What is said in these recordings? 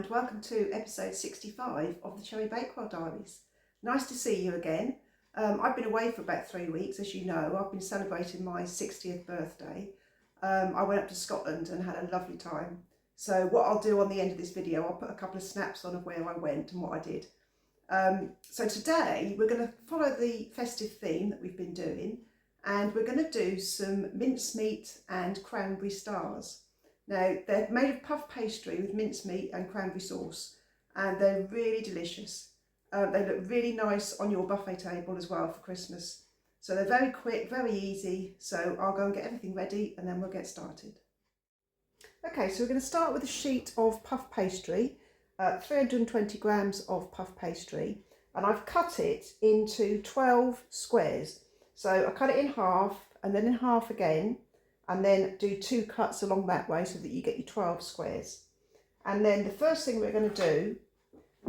and welcome to episode 65 of the Bakewell Diaries. Nice to see you again. I've been away for about 3 weeks, as you know. I've been celebrating my 60th birthday. I went up to Scotland and had a lovely time. So what I'll do on the end of this video, I'll put a couple of snaps on of where I went and what I did. So today we're going to follow the festive theme that we've been doing, and we're going to do some mincemeat and cranberry stars. Now, they're made of puff pastry with mincemeat and cranberry sauce, and they're really delicious. They look really nice on your buffet table as well for Christmas. So they're very quick, very easy. So I'll go and get everything ready and then we'll get started. Okay, so we're going to start with a sheet of puff pastry, 320 grams of puff pastry, and I've cut it into 12 squares. So I cut it in half and then in half again, and then do 2 cuts along that way so that you get your 12 squares. And then the first thing we're going to do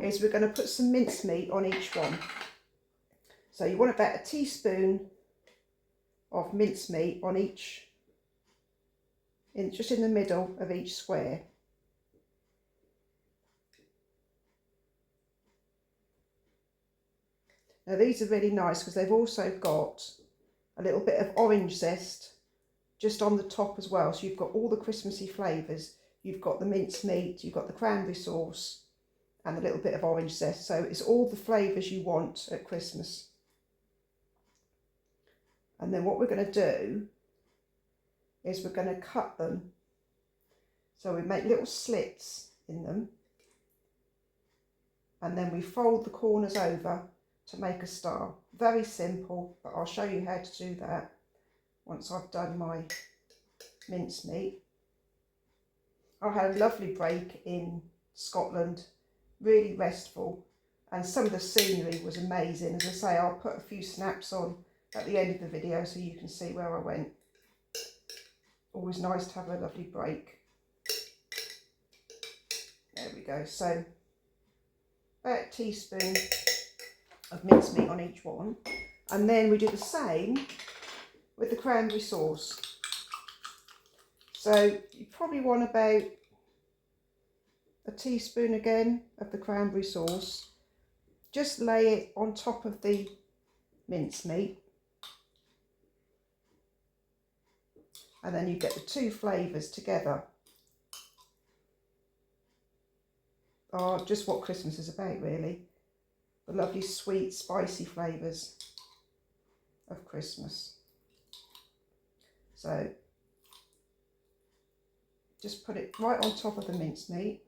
is we're going to put some mincemeat on each one. So you want about a teaspoon of mincemeat on each, just in the middle of each square. Now these are really nice because they've also got a little bit of orange zest just on the top as well, so you've got all the Christmassy flavours. You've got the mincemeat, you've got the cranberry sauce and a little bit of orange zest, so it's all the flavours you want at Christmas. And then what we're going to do is we're going to cut them, so we make little slits in them, and then we fold the corners over to make a star. Very simple, but I'll show you how to do that once I've done my mincemeat. I had a lovely break in Scotland, really restful, and some of the scenery was amazing. As I say, I'll put a few snaps on at the end of the video so you can see where I went. Always nice to have a lovely break. There we go. So about a teaspoon of mincemeat on each one, and then we do the same with the cranberry sauce. So you probably want about a teaspoon again of the cranberry sauce. Just lay it on top of the mincemeat, and then you get the 2 flavours together. Oh, just what Christmas is about, really. The lovely sweet spicy flavours of Christmas. So just put it right on top of the mincemeat.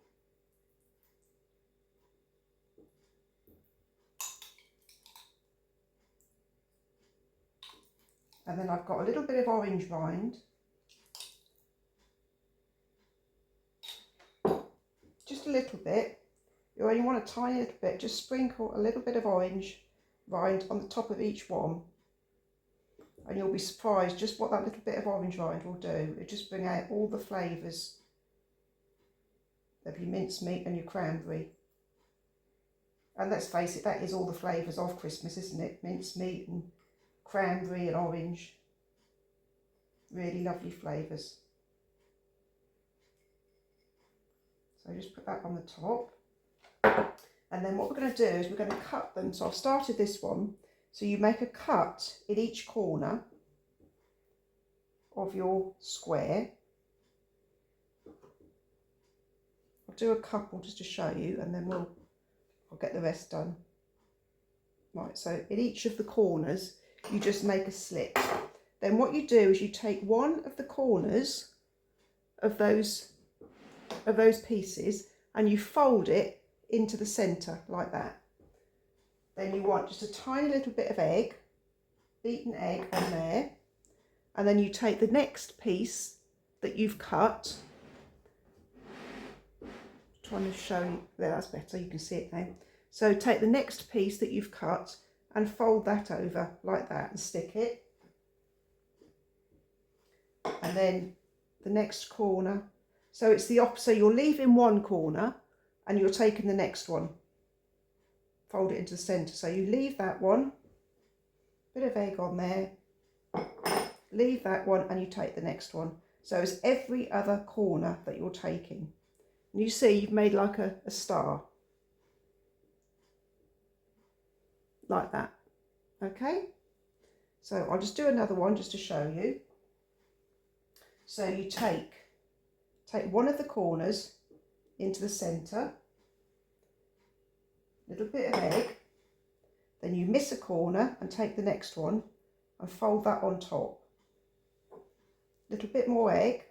And then I've got a little bit of orange rind. Just a little bit. You only want a tiny little bit. Just sprinkle a little bit of orange rind on the top of each one. And you'll be surprised just what that little bit of orange rind will do. It'll just bring out all the flavours of your mincemeat and your cranberry. And let's face it, that is all the flavours of Christmas, isn't it? Mincemeat and cranberry and orange. Really lovely flavours. So just put that on the top. And then what we're going to do is we're going to cut them. So I've started this one. So you make a cut in each corner of your square. I'll do a couple just to show you, and then I'll get the rest done. Right, so in each of the corners, you just make a slit. Then what you do is you take one of the corners of those pieces and you fold it into the centre like that. Then you want just a tiny little bit of egg, beaten egg on there, and then you take the next piece that you've cut. Trying to show you, there, that's better, you can see it now. So take the next piece that you've cut and fold that over like that and stick it. And then the next corner. So it's the opposite, so you're leaving one corner and you're taking the next one. Fold it into the centre. So you leave that one, bit of egg on there, leave that one and you take the next one. So it's every other corner that you're taking. And you see you've made like a star. Like that. Okay? So I'll just do another one just to show you. So you take one of the corners into the centre, little bit of egg, then you miss a corner and take the next one and fold that on top. Little bit more egg,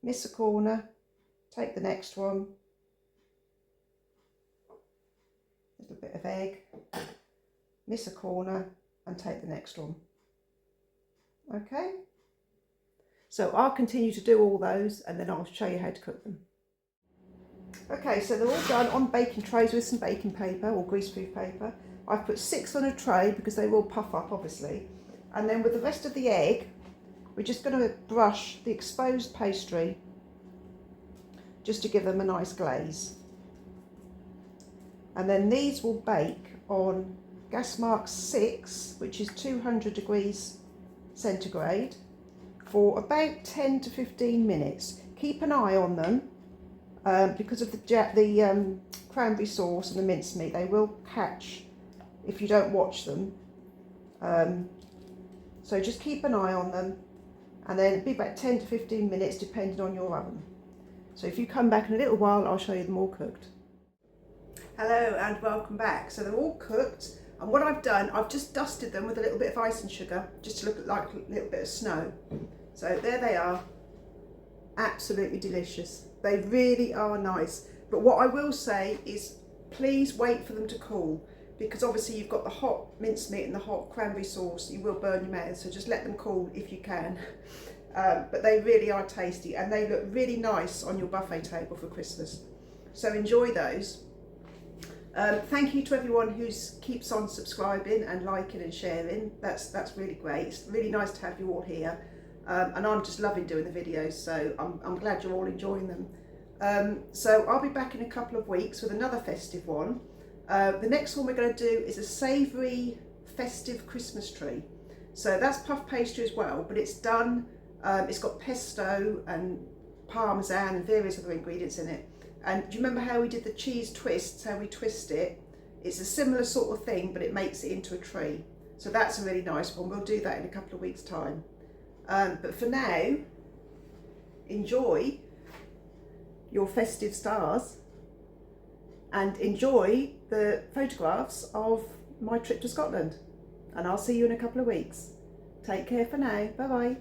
miss a corner, take the next one, little bit of egg, miss a corner and take the next one. Okay, so I'll continue to do all those and then I'll show you how to cook them. Okay, so they're all done on baking trays with some baking paper or greaseproof paper. I've put 6 on a tray because they will puff up obviously, and then with the rest of the egg we're just going to brush the exposed pastry just to give them a nice glaze. And then these will bake on gas mark 6, which is 200 degrees centigrade, for about 10 to 15 minutes. Keep an eye on them because of the cranberry sauce and the mincemeat. They will catch if you don't watch them. So just keep an eye on them, and then it'll be about 10 to 15 minutes depending on your oven. So if you come back in a little while, I'll show you them all cooked. Hello and welcome back. So they're all cooked, and what I've done, I've just dusted them with a little bit of icing sugar just to look like a little bit of snow. So there they are, absolutely delicious. They really are nice. But what I will say is please wait for them to cool, because obviously you've got the hot mincemeat and the hot cranberry sauce. You will burn your mouth, so just let them cool if you can. But they really are tasty and they look really nice on your buffet table for Christmas. So enjoy those. Thank you to everyone who keeps on subscribing and liking and sharing. That's really great. It's really nice to have you all here. And I'm just loving doing the videos, so I'm glad you're all enjoying them. So I'll be back in a couple of weeks with another festive one. The next one we're going to do is a savoury festive Christmas tree. So that's puff pastry as well, but it's done, it's got pesto and parmesan and various other ingredients in it. And do you remember how we did the cheese twists, how we twist it? It's a similar sort of thing, but it makes it into a tree. So that's a really nice one. We'll do that in a couple of weeks' time. But for now, enjoy your festive stars and enjoy the photographs of my trip to Scotland. And I'll see you in a couple of weeks. Take care for now. Bye bye.